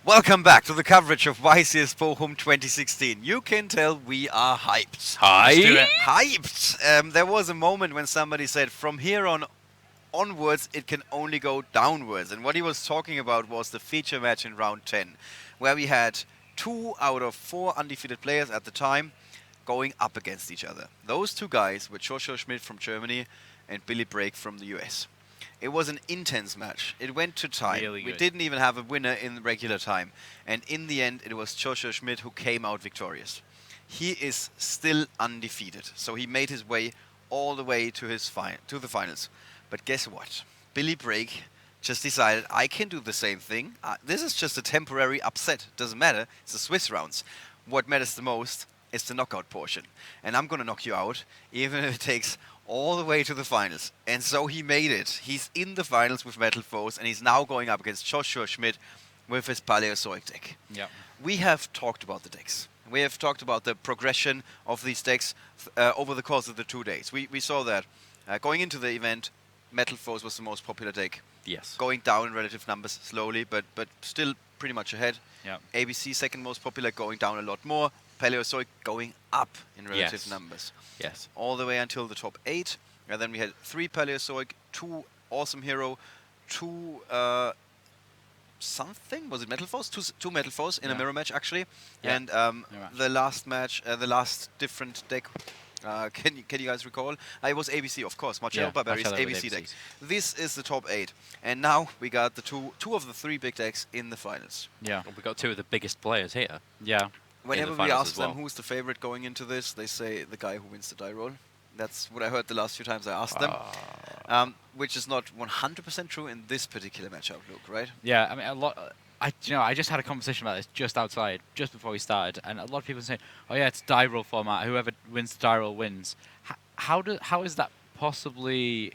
Welcome back to the coverage of YCS Bochum 2016. You can tell we are hyped. Hi. Let's do it. Hyped! There was a moment when somebody said, from here on onwards, it can only go downwards. And what he was talking about was the feature match in round 10, where we had 2 out of 4 undefeated players at the time going up against each other. Those 2 guys were Joschua Schmidt from Germany and Billy Brake from the US. It was an intense match. It went to time. Really We good. didn't even have a winner in regular time. And in the end, it was Joschua Schmidt who came out victorious. He is still undefeated. So he made his way all the way to the finals. But guess what? Billy Brake just decided, I can do the same thing. This is just a temporary upset. Doesn't matter. It's the Swiss rounds. What matters the most is the knockout portion. And I'm going to knock you out, even if it takes all the way to the finals. And so he made it. He's in the finals with Metalfoes, and he's now going up against Joschua Schmidt with his Paleozoic deck. Yep. We have talked about the decks. We have talked about the progression of these decks over the course of the 2 days. We saw that going into the event, Metalfoes was the most popular deck. Yes. Going down in relative numbers slowly, but still pretty much ahead. Yep. ABC second most popular, going down a lot more. Paleozoic going up in relative Yes. numbers. Yes. All the way until the top 8. And then we had 3 Paleozoic, 2 Awesome Hero, 2 something? Was it Metalfoes? 2 Metalfoes in a Yeah. mirror match, actually. Yeah. And match. the last match, the last different deck, can you guys recall? It was ABC, of course. Marcello Barbaris, Marcello with ABC deck. ABCs. This is the top 8. And now we got the two of the 3 big decks in the finals. Yeah. Well, we got 2 of the biggest players here. Yeah. Whenever we finals ask as well. them who's the favorite going into this, they say the guy who wins the die roll. That's what I heard the last few times I asked them. Which is not 100% true in this particular matchup, Luke, right? Yeah. I mean, a lot. I just had a conversation about this just outside, just before we started, and a lot of people saying, "Oh yeah, it's die roll format. Whoever wins the die roll wins." How is that possibly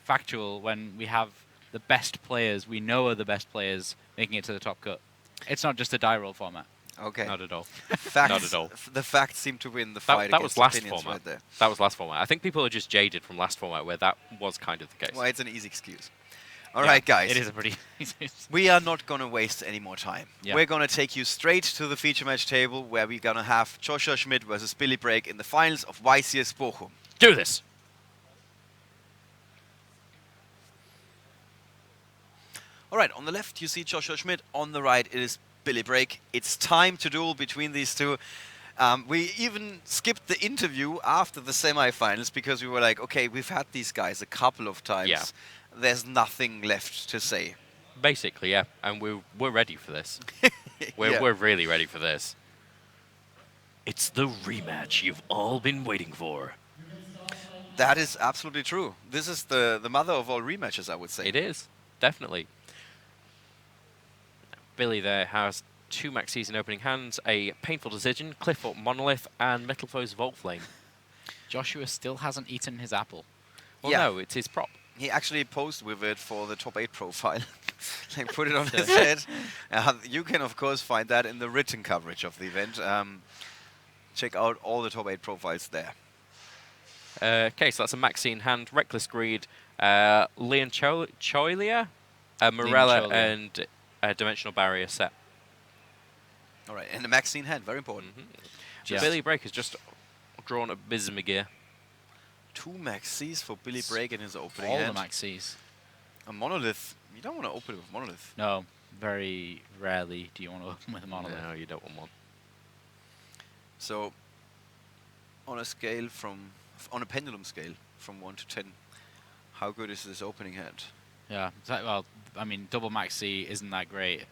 factual when we have the best players we know are the best players making it to the top cut? It's not just a die roll format. Okay. Not at all. Facts, Not at all. The facts seem to win the fight That against was last opinions format. right there. That was last format. I think people are just jaded from last format where that was kind of the case. Well, it's an easy excuse. All right, guys. It is a pretty. We are not going to waste any more time. Yeah. We're going to take you straight to the feature match table where we're going to have Joschua Schmidt versus Billy Brake in the finals of YCS Bochum. Do this. All right, on the left you see Joschua Schmidt. On the right it is Billy Brake. It's time to duel between these two. We even skipped the interview after the semifinals because we were like, okay, we've had these guys a couple of times. Yeah. There's nothing left to say. Basically, yeah. And we're ready for this. Yeah. We're really ready for this. It's the rematch you've all been waiting for. That is absolutely true. This is the mother of all rematches, I would say. It is, definitely. Billy there has 2 max season opening hands, a painful decision, Cliff Up Monolith, and Metalfoes Volt Flame. Joshua still hasn't eaten his apple. Well, Yeah. no, it's his prop. He actually posed with it for the top 8 profile. Like put it on his head. You can, of course, find that in the written coverage of the event. Check out all the top 8 profiles there. Okay, so that's a Maxine hand, Reckless Greed, Leon Choilia, Morella, Choilia. and Dimensional Barrier set. All right, and the Maxine hand, very important. Yeah. Billy Brake has just drawn a Bismagir. 2 Maxis for Billy Brake in his opening All the hand. maxis. A Monolith. You don't want to open it with Monolith. No, very rarely do you want to open with a monolith. No, you don't want one. So, on a scale on a pendulum scale from 1 to 10, how good is this opening hand? Yeah. Well, I mean, double maxi isn't that great.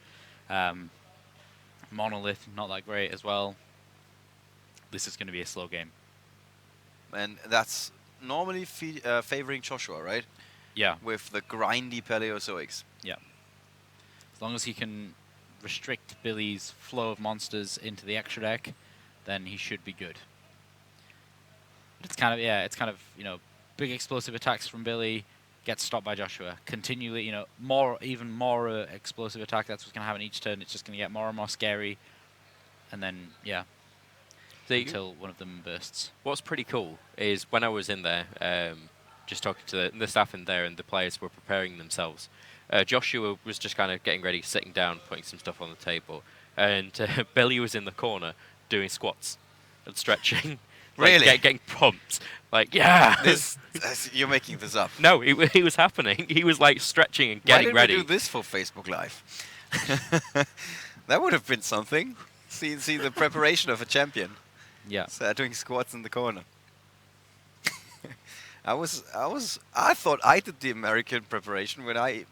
Monolith not that great as well. This is going to be a slow game. And that's normally favoring Joshua, right? Yeah. With the grindy Paleozoics. Yeah. As long as he can restrict Billy's flow of monsters into the extra deck, then he should be good. But it's kind of, big explosive attacks from Billy, gets stopped by Joshua. Continually, even more explosive attack. That's what's going to happen each turn. It's just going to get more and more scary. And then, until one of them bursts. What's pretty cool is when I was in there, just talking to the staff in there and the players were preparing themselves, Joshua was just kind of getting ready, sitting down, putting some stuff on the table, and Billy was in the corner doing squats and stretching. Like, Really? getting pumped. Like, yeah! You're making this up. No, it was happening. He was like stretching and getting Why ready. didn't we do this for Facebook Live? That would have been something. See the preparation of a champion. Yeah. Doing squats in the corner. I thought I did the American preparation when I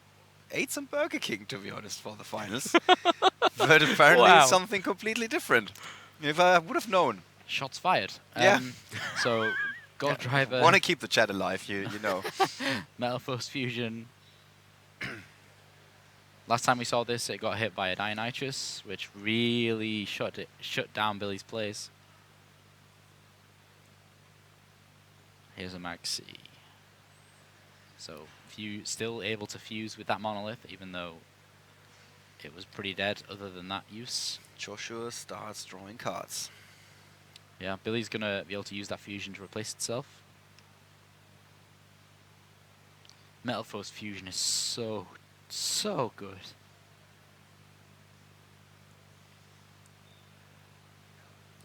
ate some Burger King, to be honest, for the finals. But apparently Wow. it's something completely different. If I would have known. Shots fired. Yeah. So, God Driver, Want to keep the chat alive, you know. Metalfoes Fusion. Last time we saw this, it got hit by a Dionychus, which really shut down Billy's plays. Here's a Maxi. So, still able to fuse with that monolith, even though it was pretty dead other than that use. Joshua starts drawing cards. Yeah, Billy's going to be able to use that fusion to replace itself. Metalfoes Fusion is so good.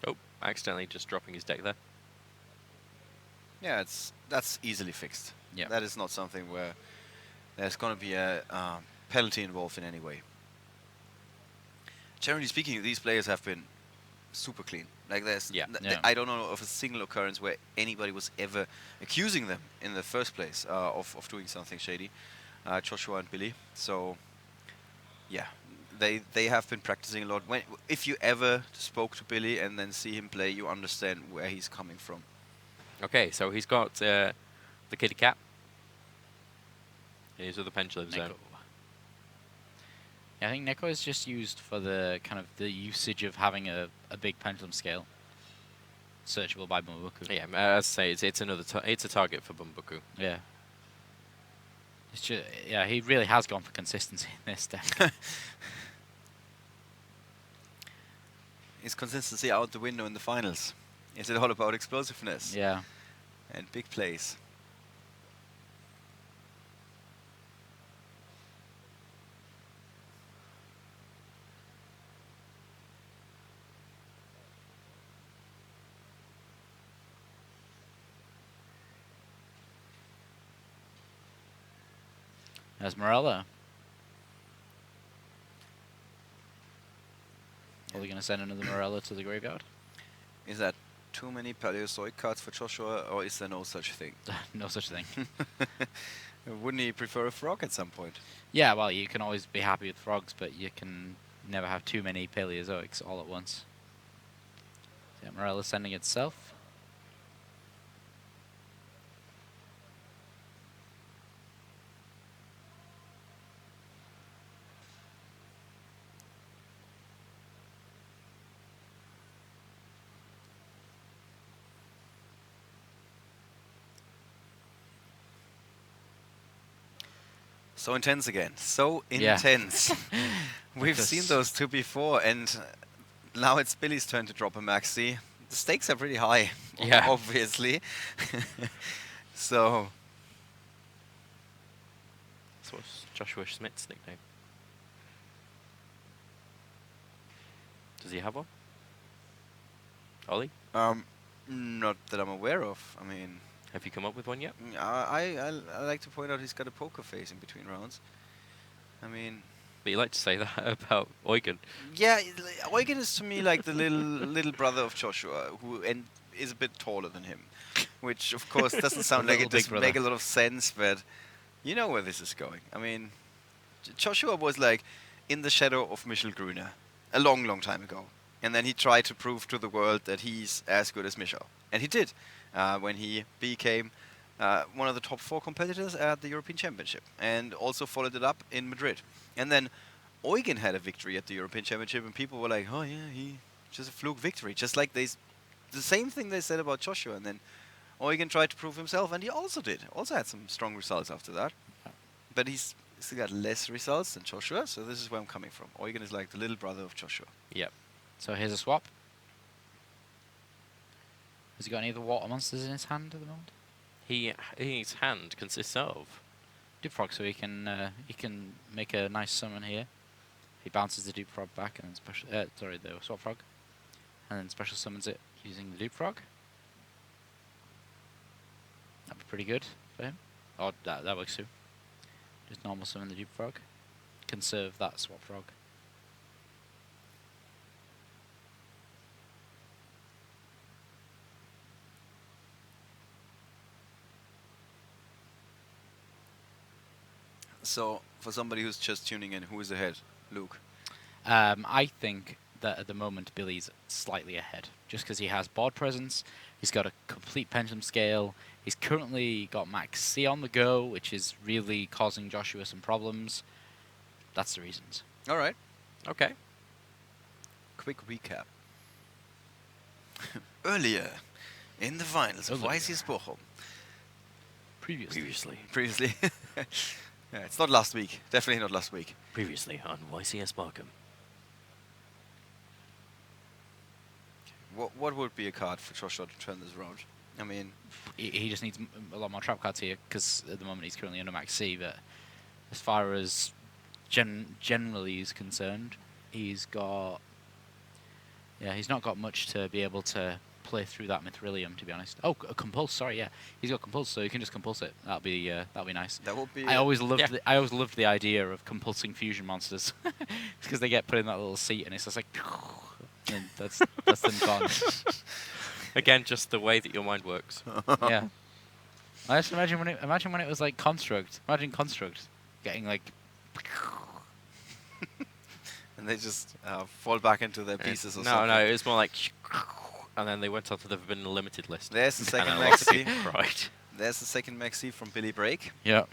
Oh, accidentally just dropping his deck there. Yeah, that's easily fixed. Yeah. That is not something where there's going to be a penalty involved in any way. Generally speaking, these players have been super clean. Like Yeah. I don't know of a single occurrence where anybody was ever accusing them in the first place of doing something shady. Joshua and Billy. So, yeah, they have been practicing a lot. If you ever spoke to Billy and then see him play, you understand where he's coming from. Okay, so he's got the kitty cat. Here's the pendulum zone. Neko. Yeah, I think Neko is just used for the kind of the usage of having a big pendulum scale, searchable by Bumbuku. Yeah, as I say, it's another it's a target for Bumbuku. Yeah. It's just, yeah, he really has gone for consistency in this deck. Is consistency out the window in the finals? Is it all about explosiveness Yeah. and big plays? There's Morella. Are we going to send another Morella to the graveyard? Is that too many Paleozoic cards for Joshua, or is there no such thing? No such thing. Wouldn't he prefer a frog at some point? Yeah, well, you can always be happy with frogs, but you can never have too many Paleozoics all at once. So yeah, Morella's sending itself. So intense again. So Yeah. intense. We've Because- seen those two before, and now it's Billy's turn to drop a maxi. The stakes are pretty high, Yeah. obviously. So, That's what's Joshua Schmidt's nickname. Does he have one? Ollie, not that I'm aware of. I mean, have you come up with one yet? I like to point out he's got a poker face in between rounds. I mean, But you like to say that about Eugen. yeah, Eugen is to me like the little brother of Joshua, who is a bit taller than him, which of course doesn't sound like Little it big doesn't brother. make a lot of sense, but you know where this is going. I mean, Joshua was like in the shadow of Michel Gruner a long, long time ago, and then he tried to prove to the world that he's as good as Michel, and he did when he became one of the top 4 competitors at the European Championship, and also followed it up in Madrid. And then Eugen had a victory at the European Championship, and people were like, "Oh yeah, he just a fluke victory," just like the same thing they said about Joshua. And then Eugen tried to prove himself, and he also did. Also had some strong results after that, but he's still got less results than Joshua. So this is where I'm coming from. Eugen is like the little brother of Joshua. Yep. So here's a swap. Has he got any of the water monsters in his hand at the moment? His hand consists of Dupe Frog, so he can make a nice summon here. He bounces the Dupe Frog back and then special. Sorry, the Swap Frog, and then special summons it using the Dupe Frog. That'd be pretty good for him. Oh, that works too. Just normal summon the Dupe Frog. Conserve that Swap Frog. So, for somebody who's just tuning in, who is ahead? Luke. I think that at the moment Billy's slightly ahead, just because he has board presence. He's got a complete pendulum scale. He's currently got Max C on the go, which is really causing Joshua some problems. That's the reasons. All right. Okay. Quick recap. Earlier in the finals of YCS Bochum. Previously. Previously. Yeah, it's not last week. Definitely not last week. Previously on YCS Bochum. What would be a card for Joshua to turn this around? I mean, He just needs a lot more trap cards here, because at the moment he's currently under Max C, but as far as generally is concerned, he's got... Yeah, he's not got much to be able to play through that Mithrilium, to be honest. Oh, Compulse, sorry, yeah. He's got Compulse, so you can just Compulse it. That'll be nice. that would be. I always loved the idea of compulsing fusion monsters, because they get put in that little seat and it's just like, and that's them gone. Again, just the way that your mind works. Yeah. I just imagine when it was like Construct. Imagine Construct getting like. And they just fall back into their pieces or something. No, it was more like, and then they went onto the Forbidden Limited list. There's the second And a lot of Maxi. people cried. There's the second Maxi from Billy Break. Yeah.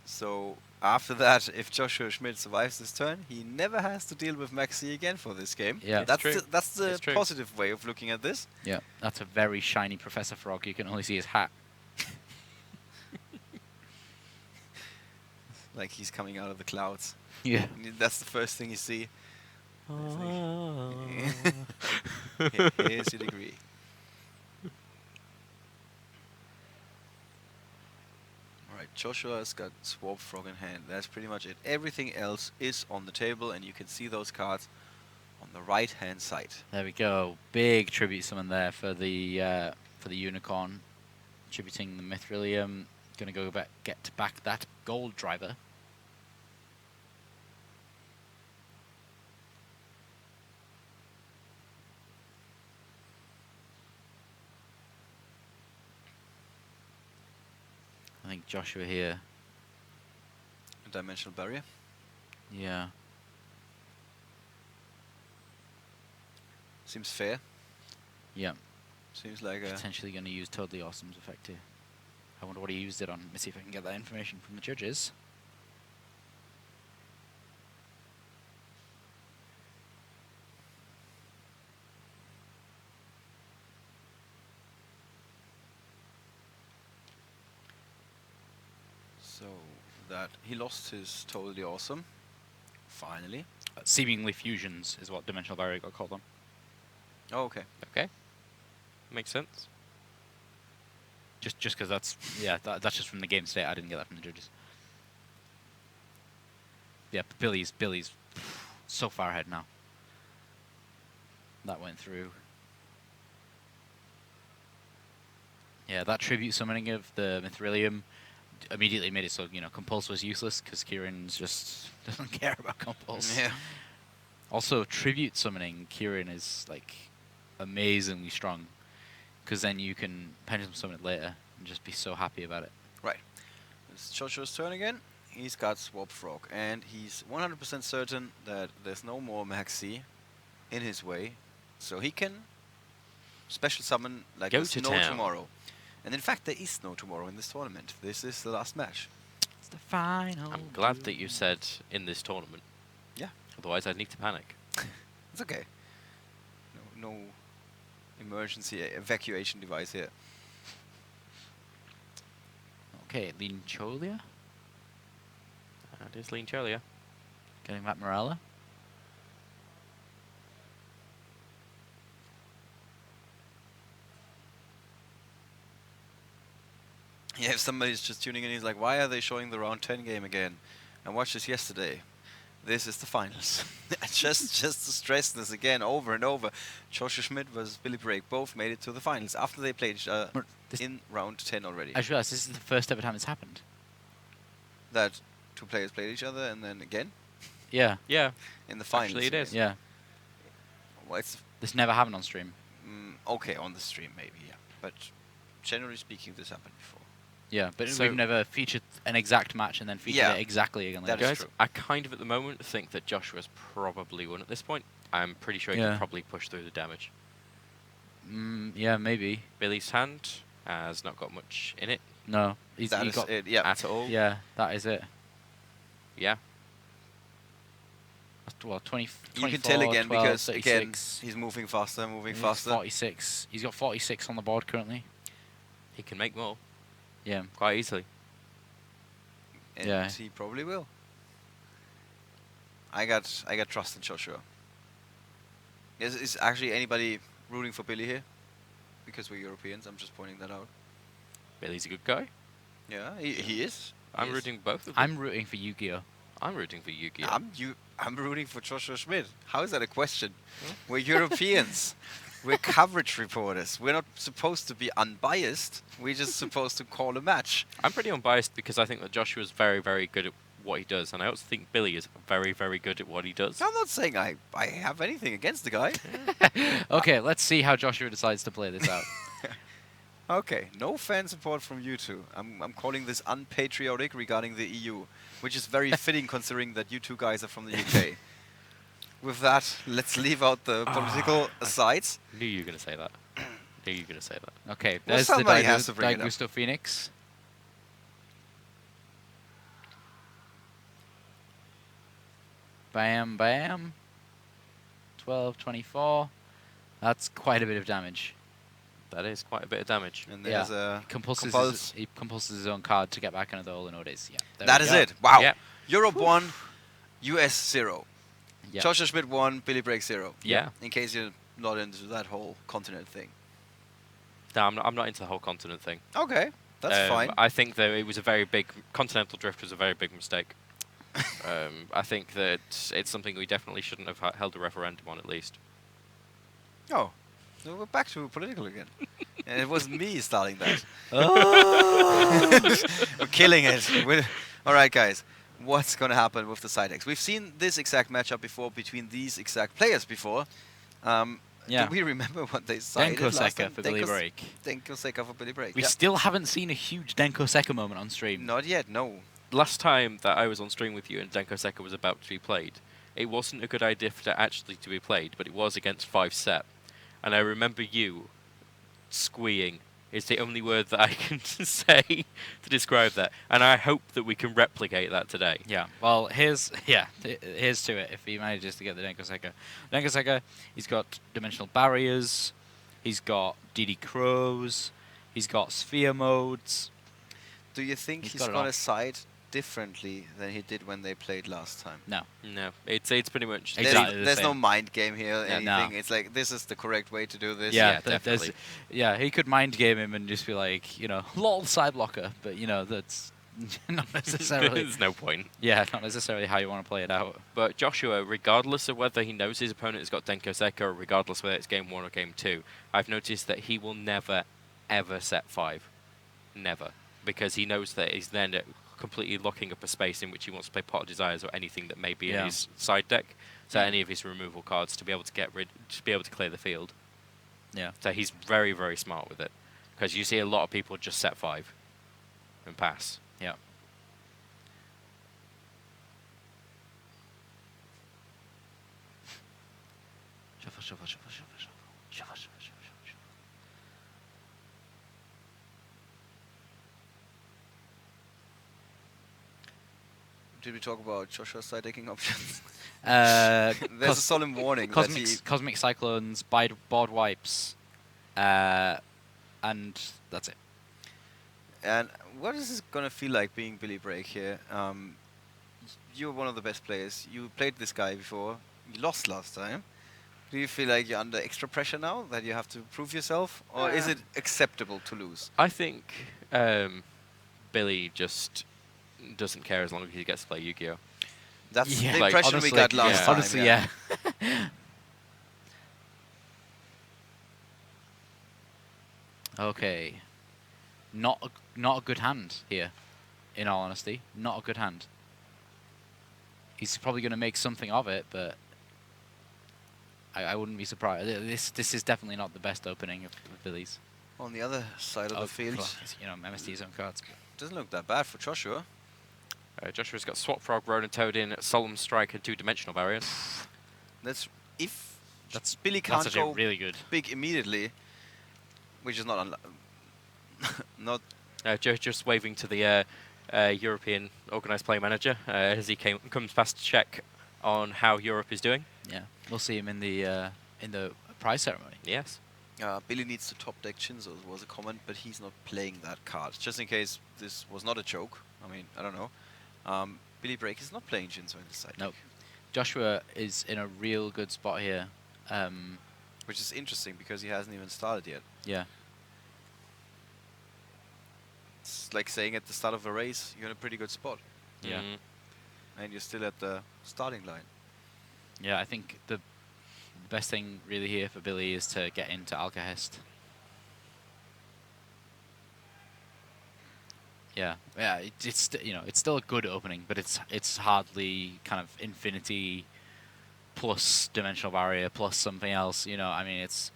So after that, if Joshua Schmidt survives this turn, he never has to deal with Maxi again for this game. Yeah. It's that's true. that's the It's true. positive way of looking at this. Yeah. That's a very shiny Professor Frog. You can only see his hat. Like he's coming out of the clouds. Yeah. And that's the first thing you see. Ah. Here's your degree. Alright, Joshua's got Swap Frog in hand. That's pretty much it. Everything else is on the table, and you can see those cards on the right hand side. There we go. Big tribute summon there for the unicorn, tributing the Mithrilium. Gonna go get back that gold driver. I think Joshua here. A dimensional barrier. Yeah. Seems fair. Yeah. Seems like a. Potentially going to use Totally Awesome's effect here. I wonder what he used it on. Let's see if I can get that information from the judges. So that he lost his Totally Awesome. Finally. Seemingly fusions is what Dimensional Barrier got called on. Oh, okay. Okay. Makes sense. Just because that's that's just from the game state. I didn't get that from the judges. Yeah, Billy's so far ahead now. That went through. Yeah, that tribute summoning of the Mithrilium immediately made it so, Compulse was useless because Kieran just doesn't care about Compulse. Yeah. Also, tribute summoning Kieran is like amazingly strong, because then you can pendulum summon it later and just be so happy about it. Right. It's Joshua's turn again. He's got Swap Frog, and he's 100% certain that there's no more Maxi in his way, so he can special summon like Go there's to no town. tomorrow. And in fact, there is no tomorrow in this tournament. This is the last match. It's the final. I'm glad that you said in this tournament. Yeah. Otherwise, I'd need to panic. It's okay. No emergency evacuation device here. Okay, Lincholia It is Lean Cholia. getting back Morella. Yeah, if somebody's just tuning in, he's like, why are they showing the round 10 game again? I watched this yesterday. This is the finals. just to stress this again over and over. Joshua Schmidt versus Billy Brake both made it to the finals after they played each other This- in round 10 already. I just realised this is the first ever time it's happened. That two players played each other and then again Yeah, Yeah, in the finals. Actually, it is. yeah. Well, it's This never happened on stream. okay on the stream maybe, yeah. But generally speaking, this happened before. Yeah, but So- we've never featured an exact match and then featured Yeah. it exactly again. That later. is guys, true. I kind of at the moment think that Joshua's probably won at this point. I'm pretty sure he Yeah. can probably push through the damage. Yeah, maybe. Billy's hand has not got much in it No, That he is got. it, yeah. at all. Yeah, that is it. Yeah. That's, well, 20. You can tell 24, again 12, because 36. again he's moving faster, moving He's faster. 46. He's got 46 on the board currently. He can make more Yeah. quite easily. And Yeah. he probably will. I got trust in Joshua. Is actually anybody rooting for Billy here? Because we're Europeans, I'm just pointing that out. Billy's a good guy. Yeah, he is. He I'm is. rooting both of them. I'm rooting for Yu-Gi-Oh. I'm rooting for Yu-Gi-Oh. I'm rooting for Joshua Schmidt. How is that a question? We're Europeans. We're coverage reporters. We're not supposed to be unbiased. We're just supposed to call a match. I'm pretty unbiased because I think that Joshua's very, very good at what he does, and I also think Billy is very, very good at what he does. I'm not saying I have anything against the guy. Okay, let's see how Joshua decides to play this out. Okay, no fan support from you two. I'm calling this unpatriotic regarding the EU, which is very fitting considering that you two guys are from the UK. With that, let's leave out the political asides. Knew you were going to say that. Knew you were going to say that. Okay, Well, there's the somebody has to bring it up. Daigusto Phoenix. Bam, bam. 12, 24. That's quite a bit of damage. That is quite a bit of damage. And there's He compulses his own card to get back into the All in Odys. Yeah, there That we is go. it. Wow. Yeah. Europe 1, US 0. Yeah. Joshua Schmidt 1, Billy Brake 0. Yeah. In case you're not into that whole continent thing. No, I'm not into the whole continent thing. Okay, that's fine. I think that it was a very big... Continental drift was a very big mistake. I think that it's something we definitely shouldn't have held a referendum on, at least. Oh, so we're back to political again. And it wasn't me starting that. We're killing it. All right, guys. What's going to happen with the side decks? We've seen this exact matchup before between these exact players before. Yeah. Do we remember what they sided Denko last Seka time? for Billy Brake. Denko Seka for Billy Brake. We Yeah. still haven't seen a huge Denko Seka moment on stream. Not yet, no. Last time that I was on stream with you and Denko Seka was about to be played, it wasn't a good idea for it actually to be played, but it was against 5-set. And I remember you squeeing is the only word that I can say to describe that. And I hope that we can replicate that today. Yeah. Well, here's to it. If he manages to get the Denko Seka, he's got dimensional barriers. He's got DD Crows. He's got sphere modes. Do you think He's he's got it going all. to side differently than he did when they played last time? No. No, it's pretty much... Exactly. There's, the there's no same. mind game here, Yeah, anything. no. It's like, this is the correct way to do this. Yeah, there's- definitely. Yeah, he could mind game him and just be like, lol side blocker, but that's not necessarily. There's no point. Yeah, not necessarily how you want to play it out. But Joshua, regardless of whether he knows his opponent has got Denko Seka, or regardless whether it's game 1 or game 2, I've noticed that he will never, ever set 5. Never. Because he knows that he's then completely locking up a space in which he wants to play Pot of Desires or anything that may be in Yeah. his side deck. So any of his removal cards to be able to clear the field. Yeah. So he's very, very smart with it. Because you see a lot of people just set 5 and pass. Yeah. Shuffle, shuffle, shuffle, shuffle, shuffle. Shuffle, shuffle, shuffle, shuffle, shuffle. Did we talk about Joshua's side decking options? There's There's a solemn warning that he... Cosmic Cyclones, board wipes, and that's it. And what is this going to feel like being Billy Brake here? You're one of the best players. You played this guy before. You lost last time. Do you feel like you're under extra pressure now that you have to prove yourself? Or is it acceptable to lose? I think Billy just doesn't care as long as he gets to play Yu-Gi-Oh. That's Yeah. the Like, impression we got last yeah. time. Honestly, yeah. Okay. Not a good hand here, in all honesty. Not a good hand. He's probably going to make something of it, but I wouldn't be surprised. This is definitely not the best opening of Billy's. On the other side of the field, You know, MSD's own cards. doesn't look that bad for Joshua. Joshua's got Swap Frog, Ronin Toadin, Solemn Strike, and 2-dimensional barriers. That's if That's Billy That's can't actually go really good. big immediately, which is not not Just waving to the European Organised Play Manager as he comes past to check on how Europe is doing. Yeah, we'll see him in the prize ceremony. Yes. Billy needs to top deck Chinzo was a comment, but he's not playing that card. Just in case this was not a joke. I mean, I don't know. Billy Break is not playing Chinzo in the side Nope. deck, Joshua is in a real good spot here. which is interesting because he hasn't even started yet. Yeah. It's like saying at the start of a race, you're in a pretty good spot, Yeah. Mm. and you're still at the starting line. Yeah, I think the best thing really here for Billy is to get into Alcahest. Yeah, it's it's still a good opening, but it's hardly kind of infinity plus dimensional barrier plus something else. You know, I mean it's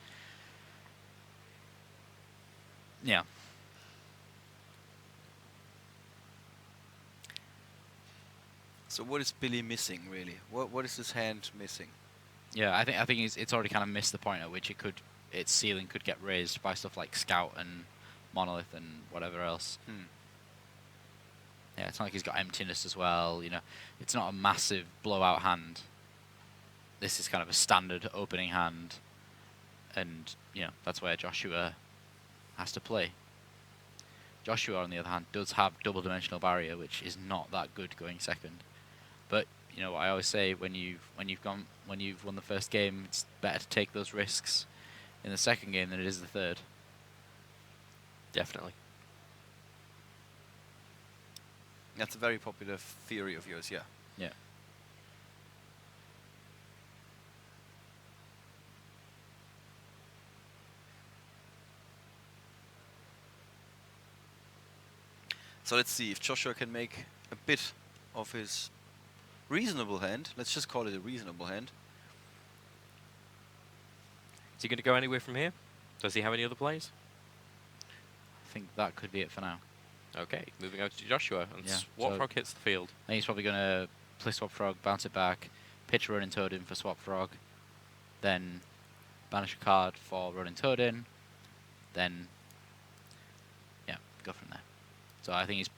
yeah. So what is Billy missing really? What is his hand missing? Yeah, I think it's already kind of missed the point at which its ceiling could get raised by stuff like Scout and Monolith and whatever else. Yeah, it's not like he's got emptiness as well. You know, it's not a massive blowout hand. This is kind of a standard opening hand, and that's where Joshua has to play. Joshua, on the other hand, does have double dimensional barrier, which is not that good going second. But you know what I always say, when you've won the first game, it's better to take those risks in the second game than it is the third. Definitely. That's a very popular theory of yours, yeah. Yeah. So let's see if Joshua can make a bit of his reasonable hand. Let's just call it a reasonable hand. Is he going to go anywhere from here? Does he have any other plays? I think that could be it for now. Okay, moving on to Joshua, and Yeah, Swap so- Frog hits the field. I think he's probably going to play Swap Frog, bounce it back, pitch a Ronin Toadin for Swap Frog, then banish a card for Ronin Toadin, then go from there. So I think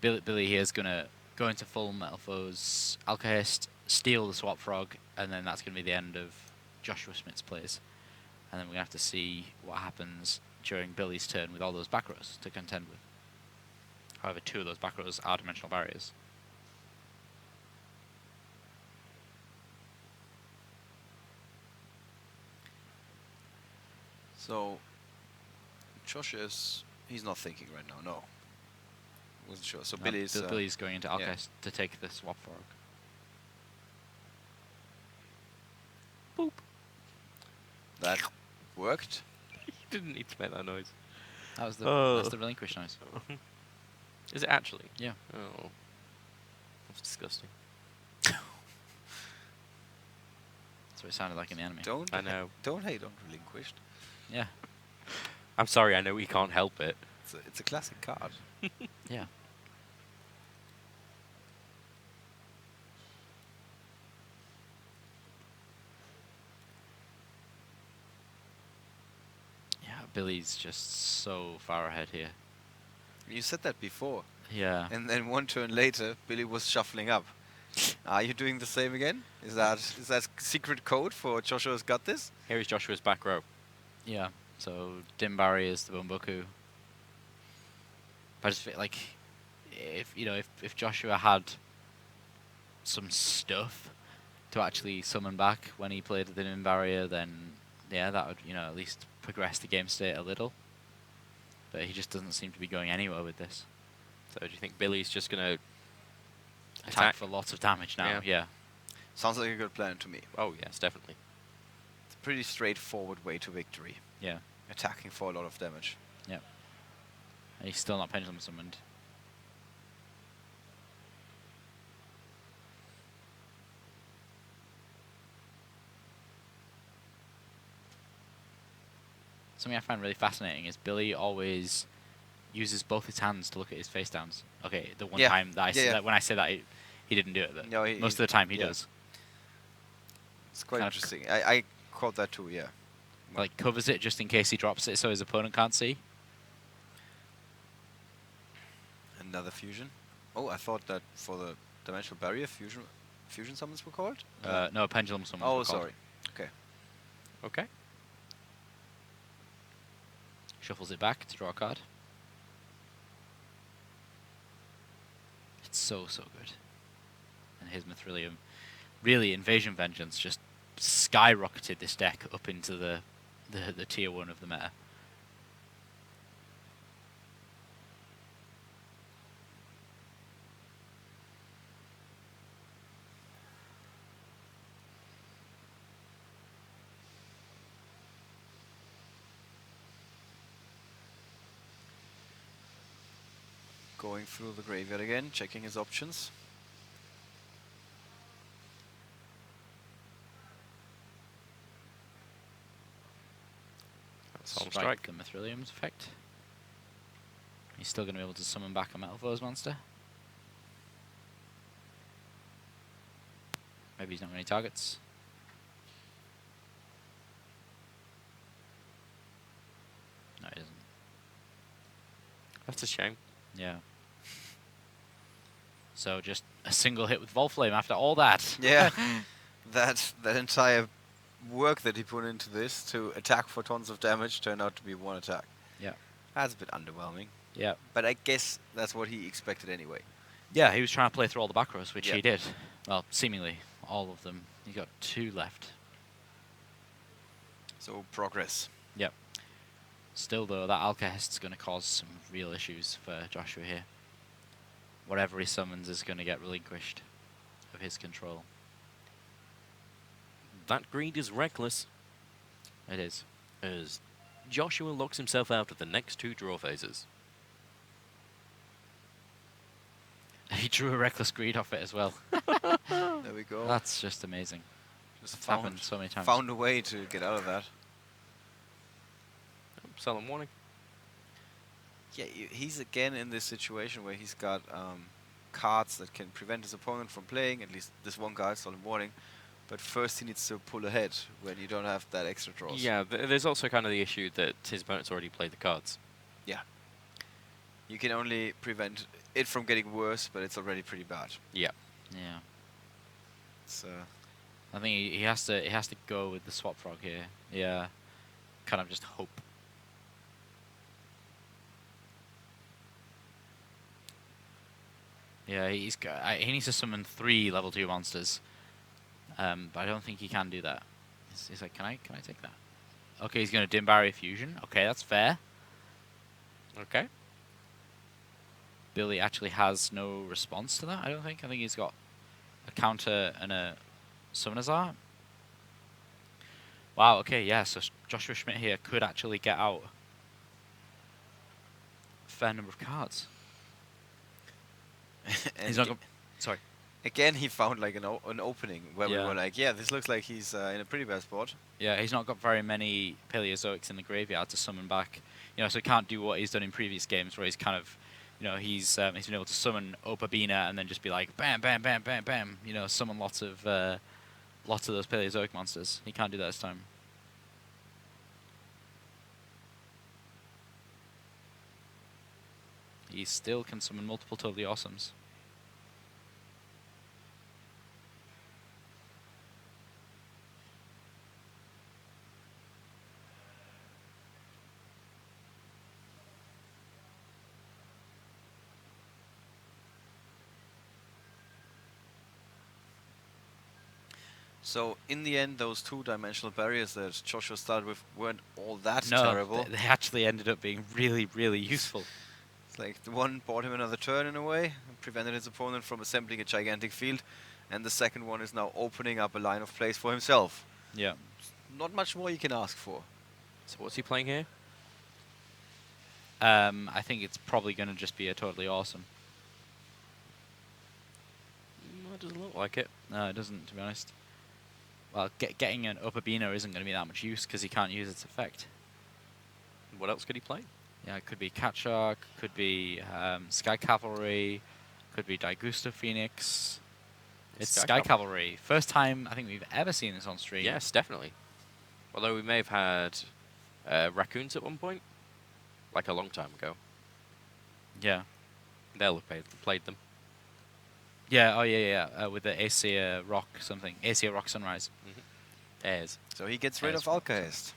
Billy here is going to go into full Metalfoes Alcahest, steal the Swap Frog, and then that's going to be the end of Joshua Schmidt's plays. And then we're going to have to see what happens during Billy's turn with all those back rows to contend with. However, 2 of those back rows are dimensional barriers. So Joshua he's not thinking right now, no. Wasn't sure. So Billy's Billy's going into yeah. Alcahest to take the Swap Frog. Boop. that worked. You didn't need to make that noise. That's Oh. the relinquish noise. Is it actually? Yeah. Oh. That's disgusting. That's what it sounded like in the anime. I know. Don't hate on Relinquished. Yeah. I'm sorry, I know we can't help it. It's a classic card. Yeah. Yeah, Billy's just so far ahead here. You said that before, Yeah. and then one turn later, Billy was shuffling up. Are you doing the same again? Is that secret code for Joshua's got this? Here is Joshua's back row. Yeah. So Dim Barriers, the Bonboku. But I just feel like if Joshua had some stuff to actually summon back when he played the Dim Barrier, then yeah, that would at least progress the game state a little. But he just doesn't seem to be going anywhere with this. So do you think Billy's just going to Attack for lots of damage now. Yeah. Yeah. Sounds like a good plan to me. Oh, yes, definitely. It's a pretty straightforward way to victory. Yeah. Attacking for a lot of damage. Yeah. And he's still not pendulum summoned. Something I find really fascinating is Billy always uses both his hands to look at his face downs. Okay, the one Yeah. time that I Yeah, yeah. that when I say that he didn't do it, but No, most of the time he yeah. does. It's quite Kind of interesting. I caught that too, yeah. Like covers it just in case he drops it so his opponent can't see. Another fusion. Oh, I thought that for the dimensional barrier fusion summons were called? No, pendulum summons. Oh, were called. sorry. Okay. Okay. Shuffles it back to draw a card. It's so good. And his Mithrilium, really, Invasion Vengeance just skyrocketed this deck up into the tier 1 of the meta. Going through the graveyard again, checking his options. Solemn Strike. The Mithrilium's effect. He's still going to be able to summon back a Metalfoes monster. Maybe he's not got any targets. No, he doesn't. That's a shame. Yeah. So just a single hit with Volflame after all that. Yeah. that entire work that he put into this to attack for tons of damage turned out to be one attack. Yeah. That's a bit underwhelming. Yeah. But I guess that's what he expected anyway. Yeah, he was trying to play through all the back rows, which Yeah. he did. Well, seemingly all of them. He got 2 left. So progress. Yep. Still, though, that Alcahest's going to cause some real issues for Joshua here. Whatever he summons is going to get relinquished of his control. That greed is reckless, It is. as Joshua locks himself out of the next 2 draw phases. He drew a Reckless Greed off it as well. There we go. That's just amazing. Just It's happened so many times. found a way to get out of that. Solemn Warning. Yeah, he's again in this situation where he's got cards that can prevent his opponent from playing, at least this one card, Solemn Warning. But first he needs to pull ahead when you don't have that extra draws. Yeah, there's also kind of the issue that his opponent's already played the cards. Yeah. You can only prevent it from getting worse, but it's already pretty bad. Yeah. Yeah. It's, I think he has to go with the Swap Frog here. Yeah. Kind of just hope. Yeah, he needs to summon 3 level 2 monsters. But I don't think he can do that. He's like, can I take that? Okay, he's going to Dim Barrier Fusion. Okay, that's fair. Okay. Billy actually has no response to that, I don't think. I think he's got a counter and a Summoner's Art. Wow, okay, yeah, so Joshua Schmidt here could actually get out a fair number of cards. and He's not gonna, sorry. again, he found like an opening where we Yeah. were like, yeah, this looks like he's in a pretty bad spot. Yeah, he's not got very many Paleozoics in the graveyard to summon back. You know, so he can't do what he's done in previous games where he's kind of, you know, he's been able to summon Opabina and then just be like, bam, bam, bam, bam, bam, you know, summon lots of those Paleozoic monsters. He can't do that this time. He still can summon multiple Totally Awesomes. So in the end, those 2-dimensional barriers that Joshua started with weren't all that No, terrible. they actually ended up being really, really useful. It's like the one bought him another turn in a way, and prevented his opponent from assembling a gigantic field, and the second one is now opening up a line of plays for himself. Yeah. Not much more you can ask for. So what's he playing here? I think it's probably going to just be a totally awesome. It doesn't look like it. No, it doesn't, to be honest. Well, getting an upper Beano isn't going to be that much use because he can't use its effect. What else could he play? Yeah, it could be Cat Shark, could be Sky Cavalry, could be Daigusto Phoenix. It's Sky Cavalry. First time I think we've ever seen this on stream. Yes, definitely. Although we may have had raccoons at one point, like a long time ago. Yeah. They'll have played them. Yeah, oh yeah. With the Acia Rock something. Acia Rock Sunrise. Airs. So he gets rid Airs of Alcahest.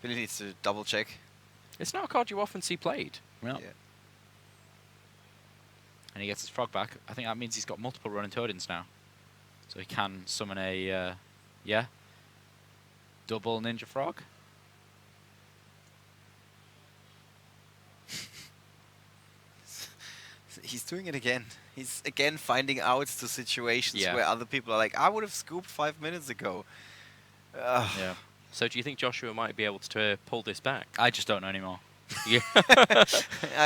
Billy needs to double check. It's not a card you often see played. Well. Yeah. And he gets his frog back. I think that means he's got multiple running Toadins now. So he can summon a, double Ninja Frog. He's doing it again. He's again finding out the situations Yeah. where other people are like, I would have scooped 5 minutes ago. Yeah. So do you think Joshua might be able to pull this back? I just don't know anymore. Yeah.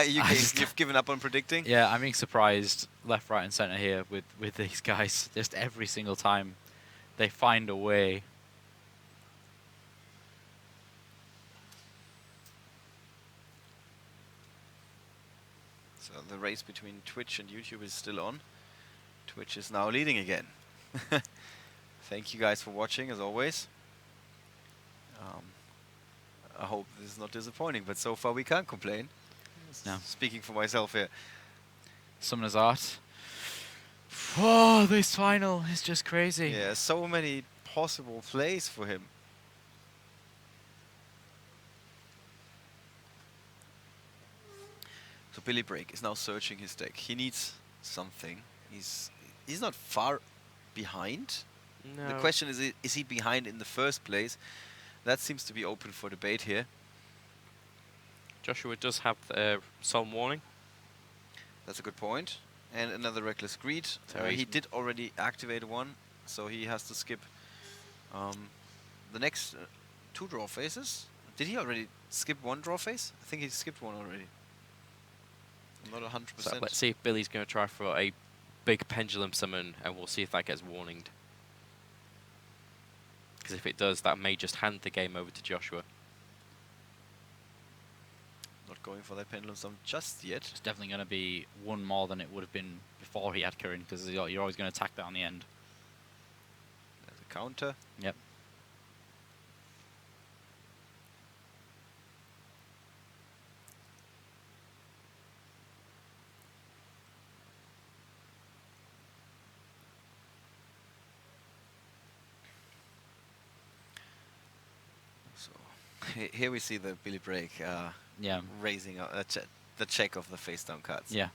You've given up on predicting? Yeah, I'm being surprised left, right, and centre here with these guys. Just every single time they find a way. So the race between Twitch and YouTube is still on. Twitch is now leading again. Thank you guys for watching, as always. I hope this is not disappointing, but so far we can't complain. No. Speaking for myself here. Summoner's Art. Oh, this final is just crazy. Yeah, so many possible plays for him. So Billy Break is now searching his deck. He needs something. He's not far behind. No. The question is he behind in the first place? That seems to be open for debate here. Joshua does have Solemn Warning. That's a good point. And another Reckless Greed. So He he's- did already activate one, so he has to skip the next 2 draw phases. Did he already skip 1 draw phase? I think he skipped 1 already. I'm not 100%. So let's see if Billy's going to try for a big pendulum summon, and we'll see if that gets warninged. Because if it does, that may just hand the game over to Joshua. Not going for that pendulum summon just yet. It's definitely going to be one more than it would have been before he had Kirin, because you're always going to attack that on the end. There's a counter. Yep. So here we see the Billy Break Yeah. raising the check of the face down cards. Yeah.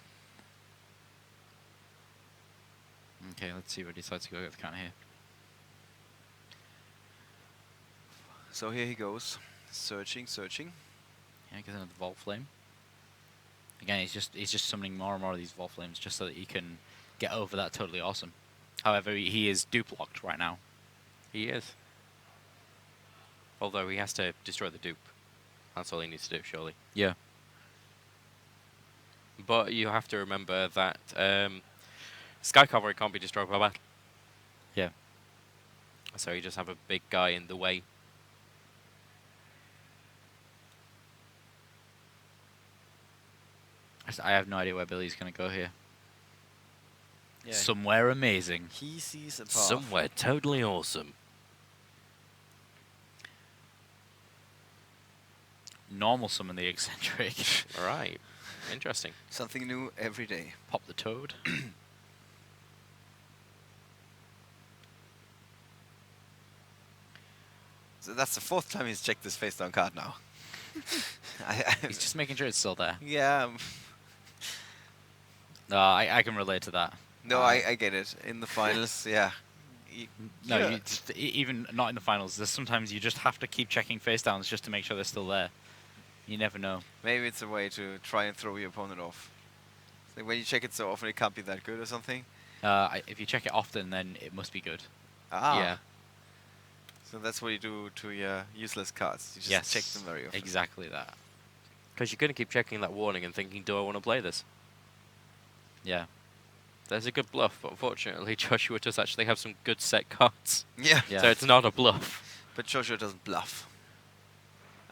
Okay, let's see what he decides to go with the counter here. So here he goes, searching. Yeah, gets another Vault Flame. Again, he's just summoning more and more of these Vault Flames just so that he can get over that totally awesome. However, he is dupe locked right now. He is. Although he has to destroy the dupe. That's all he needs to do, surely. Yeah. But you have to remember that Sky Cavalry can't be destroyed by battle. Yeah. So you just have a big guy in the way. I have no idea where Billy's going to go here. Yeah, Somewhere amazing. he sees a path. Somewhere totally awesome. Normal summon the eccentric. Alright. Interesting. Something new every day. Pop the toad. So that's the 4th time he's checked this face down card now. He's just making sure it's still there. Yeah. No, I can relate to that. No, I get it. In the finals, yeah. No, Yeah. you even not in the finals. There's sometimes you just have to keep checking face downs just to make sure they're still there. You never know. Maybe it's a way to try and throw your opponent off. Like when you check it so often, it can't be that good or something. If you check it often, then it must be good. Ah. Yeah. So that's what you do to your useless cards. You just Yes. check them very often. Exactly that. Because you're going to keep checking that warning and thinking, do I want to play this? Yeah. There's a good bluff, but unfortunately Joshua does actually have some good set cards. Yeah. Yeah. So it's not a bluff. But Joshua doesn't bluff.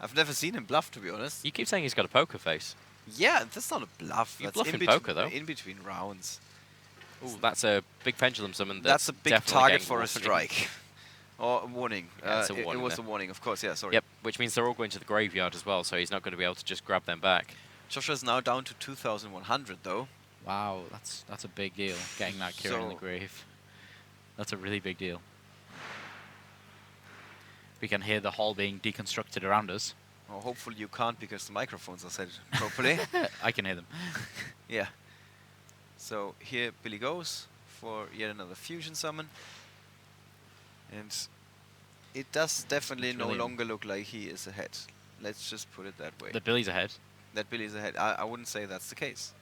I've never seen him bluff, to be honest. You keep saying he's got a poker face. Yeah, that's not a bluff. You That's bluff in in poker, though. In between rounds. Ooh, that's a big pendulum summon. That's a big definitely target getting for a warning. strike. Or a warning. Yeah, it's a It warning was there. a warning, of course. Yeah, sorry. Yep, which means they're all going to the graveyard as well, so he's not going to be able to just grab them back. Joshua's now down to 2,100, though. Wow, that's a big deal. Getting that Kieran in the So- grave. That's a really big deal. We can hear the hall being deconstructed around us. Well, hopefully you can't because the microphones are set properly. I can hear them. Yeah. So here Billy goes for yet another fusion summon. And it does definitely It's no really- longer look like he is ahead. Let's just put it that way. The Billy's ahead. That Billy's ahead. I wouldn't say that's the case.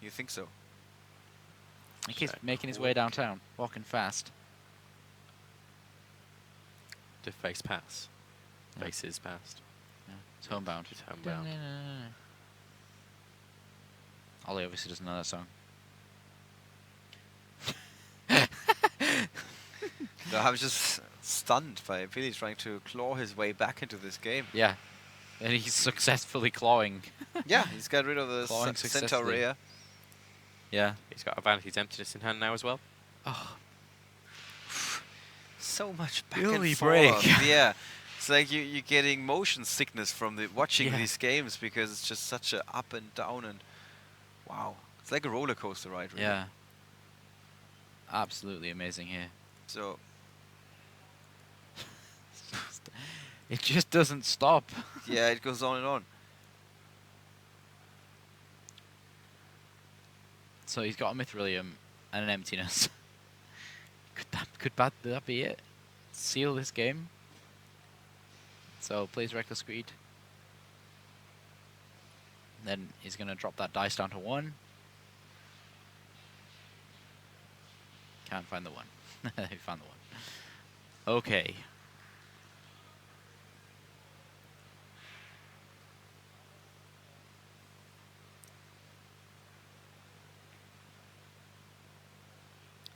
You think so? He keeps Check. making his way downtown, walking fast. To face pass. Yeah. Face is passed. Yeah, it's homebound. It's homebound. Ollie obviously doesn't know that song. No, I was just stunned by Billy trying to claw his way back into this game. Yeah. And he's successfully clawing. Yeah, he's got rid of the Clawing successfully. Centaurea. Yeah. He's got a Vanity's Emptiness in hand now as well. Oh, So much back Billy and break. forth. Yeah. It's like you're getting motion sickness from watching Yeah. these games because it's just such a up and down and wow. It's like a roller coaster ride, really. yeah. Absolutely amazing here. So It just doesn't stop. yeah, it goes on and on. So he's got a Mithrilium and an Emptiness. Could that be it? Seal this game. So plays Reckless Greed. Then he's gonna drop that dice down to 1. Can't find the 1. He found the 1. Okay.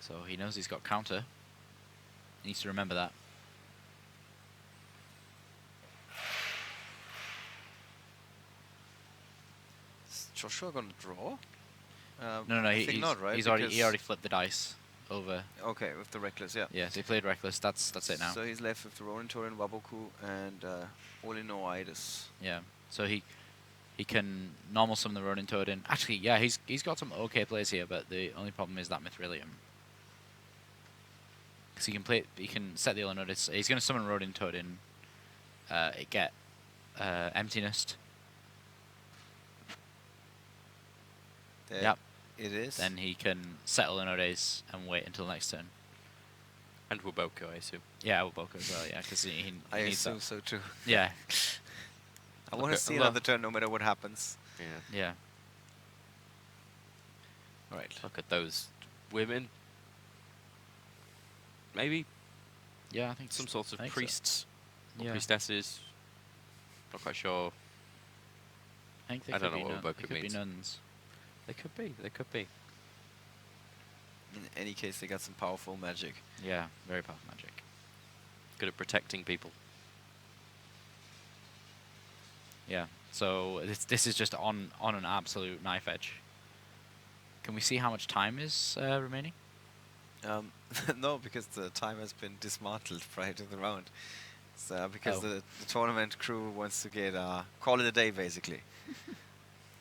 So he knows he's got counter. He needs to remember that. Is Joshua gonna draw? No, I think not, right? he already Because- flipped the dice over. Okay, with the reckless, yeah. Yeah, so he played Reckless. That's it now. So he's left with the Ronin Torin, Waboku, and Olinoides. Yeah. So he can normal summon the Ronin Toad in. Actually, yeah, he's got some okay plays here, but the only problem is that Mithrilium. Because he can set the Olinoides. He's going to summon Ronin Toad in. Get Emptiness. There Yep. It is. Then he can set Olinoides and wait until next turn. And Waboko, I assume. Yeah, Waboko as well. Yeah, because he I needs assume that. so too. Yeah. I want to Okay, see look. another turn no matter what happens. Yeah. Yeah. Right. Look at those women. Maybe Yeah, I think some sorts of I think so. priests or Yeah. priestesses. Not quite sure. I think they I could don't know be what nun- Waboko they could be means. nuns. They could be. They could be. In any case, they got some powerful magic. Yeah, very powerful magic. Good at protecting people. Yeah. So this is just on an absolute knife edge. Can we see how much time is remaining? No, because the time has been dismantled prior to the round. So because Oh. the tournament crew wants to get call it a day, basically.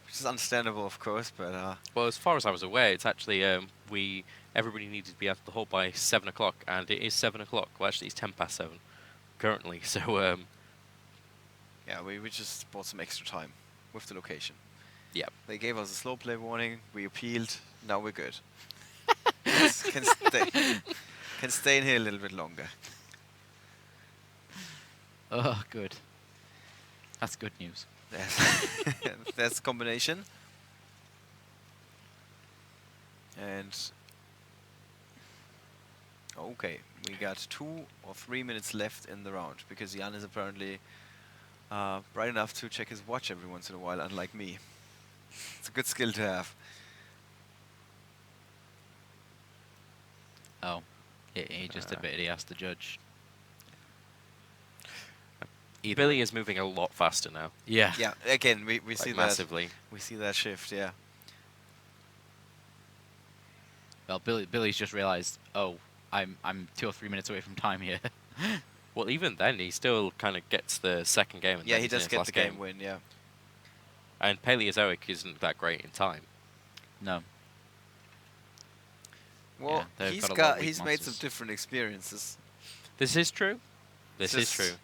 Which is understandable, of course, but Well, as far as I was aware, it's actually everybody needed to be out of the hall by 7 o'clock, and it is 7 o'clock. Well, actually, it's 7 currently. So yeah, we just bought some extra time with the location. yeah, They gave us a slow play warning. We appealed. Now we're good. Can stay in here a little bit longer. Oh, good. That's good news. That's the combination. And okay, we got 2 or 3 minutes left in the round because Jan is apparently bright enough to check his watch every once in a while, unlike me. It's a good skill to have. Oh, he just admitted he has to judge. Billy is moving a lot faster now. Yeah. Yeah, again, we Like see that. massively. We see that shift, yeah. Well, Billy's just realised, oh, I'm 2 or 3 minutes away from time here. Well, even then, he still kind of gets the second game. And Yeah, then he he's in does his get last the game win, yeah. And Paleozoic isn't that great in time. No. Well, they've he's got a lot got of weak he's made some monsters. different experiences. This is true. This is Just- true.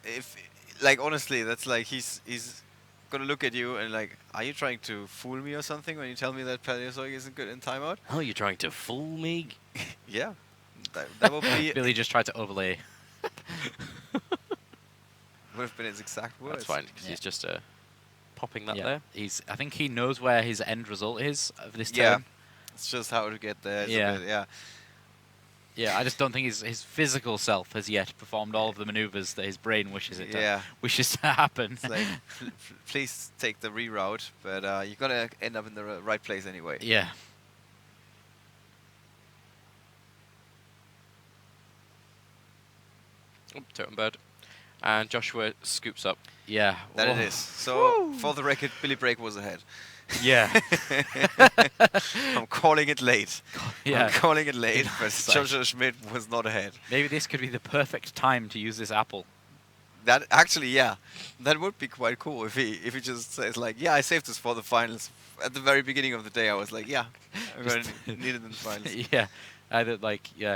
If like honestly, that's like he's gonna look at you and like, are you trying to fool me or something when you tell me that Paleozoic isn't good in timeout? Oh, you're trying to fool me? Yeah, that would be Billy just tried to overlay. would have been his exact words. That's fine, because Yeah. he's just popping that Yeah. there. I think he knows where his end result is of this Yeah, turn. it's just how to get there. It's a Yeah. bit- yeah. Yeah, I just don't think his physical self has yet performed all of the maneuvers that his brain wishes it Yeah. wishes to happen. It's like, please take the reroute, but you're gonna end up in the right place anyway. Yeah. Oh, totem bird. And Joshua scoops up. Yeah. That Whoa. it is. So, for the record, Billy Brake was ahead. Yeah. I'm calling it late. Yeah. I'm calling it late, but hindsight. Joshua Schmidt was not ahead. Maybe this could be the perfect time to use this apple. That actually, yeah, that would be quite cool if he just says like, yeah, I saved this for the finals. At the very beginning of the day, I was like, yeah, I'm going to need it in the finals. Yeah. Either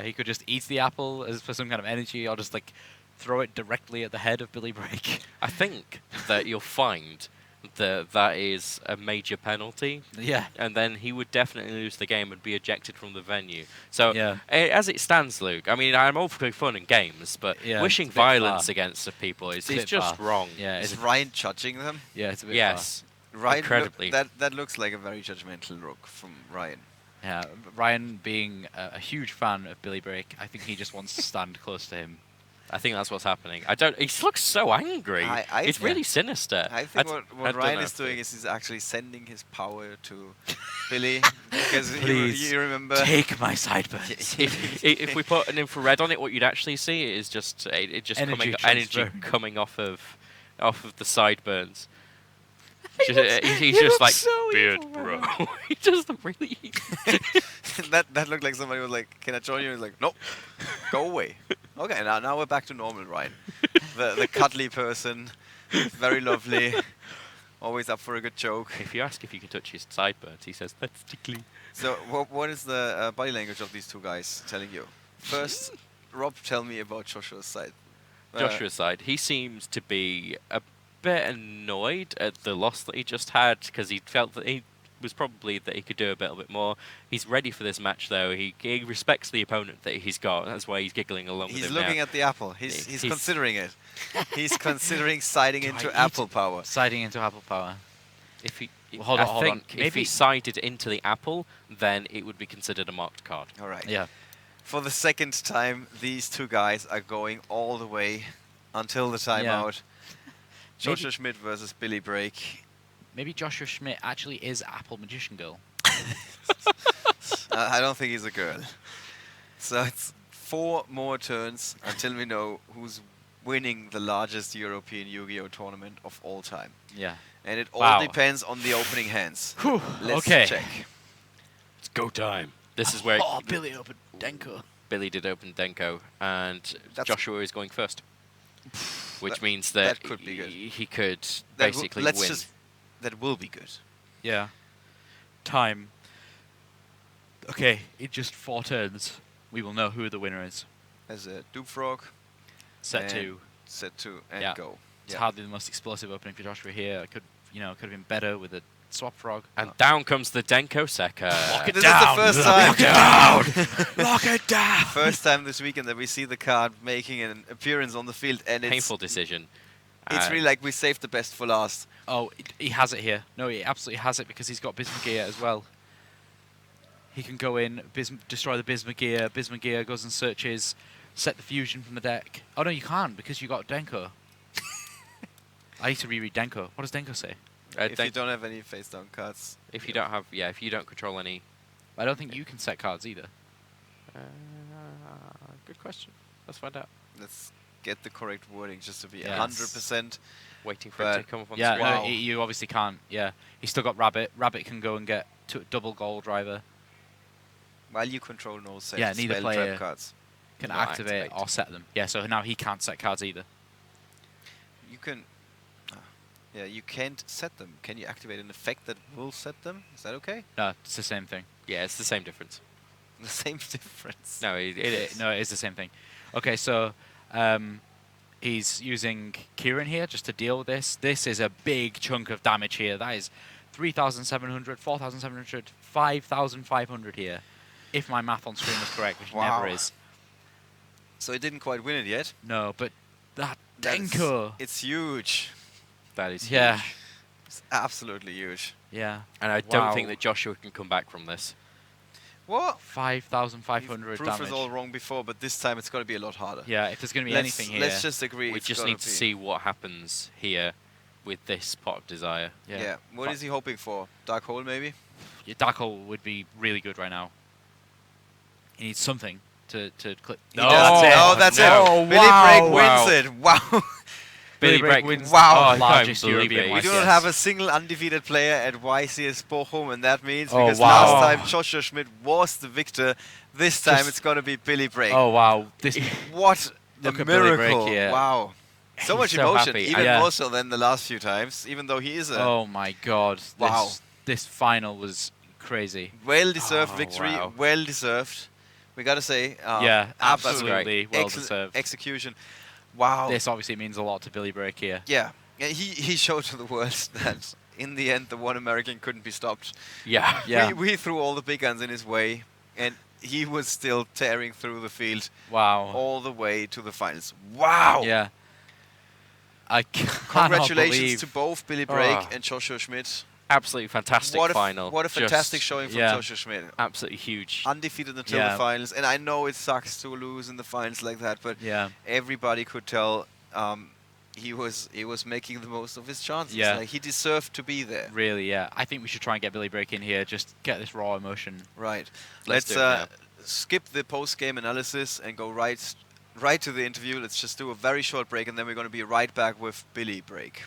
he could just eat the apple as for some kind of energy, or just like throw it directly at the head of Billy Brake. I think that you'll find that is a major penalty, Yeah. and then he would definitely lose the game and be ejected from the venue. So, Yeah. as it stands, Luke, I mean, I'm all for fun and games, but Yeah, wishing it's a bit violence far. against the people is It's a bit just far. wrong. Yeah. Is It's, Ryan judging them? yeah. It's a bit Yes. Ryan, Incredibly. that looks like a very judgmental look from Ryan. far. Yeah. Ryan, being a huge fan of Billy Brake, I think he just wants to stand close to him. I think that's what's happening. I don't. He looks so angry. It's yeah. really sinister. I think I what don't Ryan know is if doing is he's actually sending his power to Billy because Please, you remember. Take my sideburns. if we put an infrared on it, what you'd actually see is just Energy energy transfer. coming off of the sideburns. He's just like so beard, evil, bro. Ryan. He just really. that looked like somebody was like, "Can I join you?" He's like, "Nope, go away." Okay, now we're back to normal, Ryan. The cuddly person, very lovely, always up for a good joke. If you ask if you can touch his sideburns, he says that's tickly. So what is the body language of these two guys telling you? First, Rob, tell me about Joshua's side. Joshua's side, he seems to be a bit annoyed at the loss that he just had because he felt that he was probably that he could do a little bit more. He's ready for this match though. He respects the opponent that he's got. That's why he's giggling along with He's him looking now. at the apple. He's He's- considering it. He's considering siding Do I into eat apple it? power. Siding into apple power. If he, Well, hold I on, hold on. think if Maybe- he sided into the apple, then it would be considered a marked card. All right. Yeah. For the second time, these two guys are going all the way until the timeout. Joshua Schmidt versus Billy Brake. Maybe Joshua Schmidt actually is Apple Magician Girl. I don't think he's a girl. So it's 4 more turns until we know who's winning the largest European Yu-Gi-Oh tournament of all time. Yeah. And it all Wow. depends on the opening hands. Whew, Let's okay. check. It's go time. This is where Oh, Billy opened Denko. Billy did open Denko, and That's- Joshua is going first. Which That- means that that could be good. he could That basically let's win. just that will be good. Yeah. Time. Okay, in just 4 turns, we will know who the winner is. As a Duke Frog, Set And 2. set 2, and Yeah. go. It's Yeah. hardly the most explosive opening for Joshua here. It could have been better with a swap frog. And down comes the Denko Sekka. Lock it This down. is the first time. Lock it down. Lock it down. First time this weekend that we see the card making an appearance on the field, and it's Painful decision. It's really like we saved the best for last. Oh, he has it here. No, he absolutely has it because he's got Bismugear as well. He can go in, destroy the Bismugear. Bismugear goes and searches, set the fusion from the deck. Oh no, you can't because you got Denko. I used to reread Denko. What does Denko say? If you don't have any face down cards. If you don't have, if you don't control any. I don't think you can set cards either. Good question. Let's find out. Let's get the correct wording just to be Yeah. 100%. Waiting for it to come up on Yeah, screen. no, you obviously can't. Yeah, he's still got Rabbit. Rabbit can go and get double goal driver. While you control no safe Yeah, neither spell player trap cards. Can No, activate activate. or set them. Yeah, so now he can't set cards either. You can... yeah, you can't set them. Can you activate an effect that will set them? Is that okay? No, it's the same thing. Yeah, it's the same difference. The same difference. No, it is. No, it is the same thing. Okay, so he's using Kieran here just to deal with this. This is a big chunk of damage here. That is 3,700, 4,700, 5,500 here. If my math on screen was correct, which Wow. never is. So it didn't quite win it yet. No, but that That's- Denko. It's huge. That is Yeah. huge. It's absolutely huge. Yeah. And I Wow. don't think that Joshua can come back from this. What? 5,500 Proof damage. is all wrong before, but this time it's going to be a lot harder. Yeah, if there's going to be Let's- anything here. Let's just agree. We it's just gonna need to be- see what happens here with this pot of desire. Yeah. What is he hoping for? Dark hole, maybe? Your Dark Hole would be really good right now. He needs something to clip. He does. Oh, that's no. it. Billy Break wins it. Wow. Billy Billy Break Break wins. Wow. Oh, I can't largest believe European it. We YCS. do not have a single undefeated player at YCS Bochum, and that means Oh, because wow. last time Joshua Schmidt was the victor, this time Just- it's going to be Billy Break. Oh wow! This What a Look at Billy Break miracle. here. Wow. So He's much so emotion, happy. even Yeah. more so than the last few times, even though he is a oh my god! Wow. This final was crazy. well-deserved Oh, victory, wow. well-deserved. We got to say, Yeah, that's absolutely great. well Excellent deserved. execution. Wow. This obviously means a lot to Billy Break here. Yeah. He showed to the world that in the end the one American couldn't be stopped. Yeah. Yeah. We threw all the big guns in his way, and he was still tearing through the field Wow. all the way to the finals. Wow! Yeah. I cannot Congratulations believe. to both Billy Break Oh. and Joshua Schmidt. Absolutely fantastic What a, final. what a fantastic Just showing from yeah. Joshua Schmidt. Absolutely huge. Undefeated until Yeah. the finals, and I know it sucks to lose in the finals like that, but Yeah. everybody could tell he was making the most of his chances. Yeah. Like, he deserved to be there. Really, yeah. I think we should try and get Billy Break in here. Just get this raw emotion. Right. Let's Let's do it now. skip the post-game analysis and go right to the interview. Let's just do a very short break, and then we're going to be right back with Billy Break.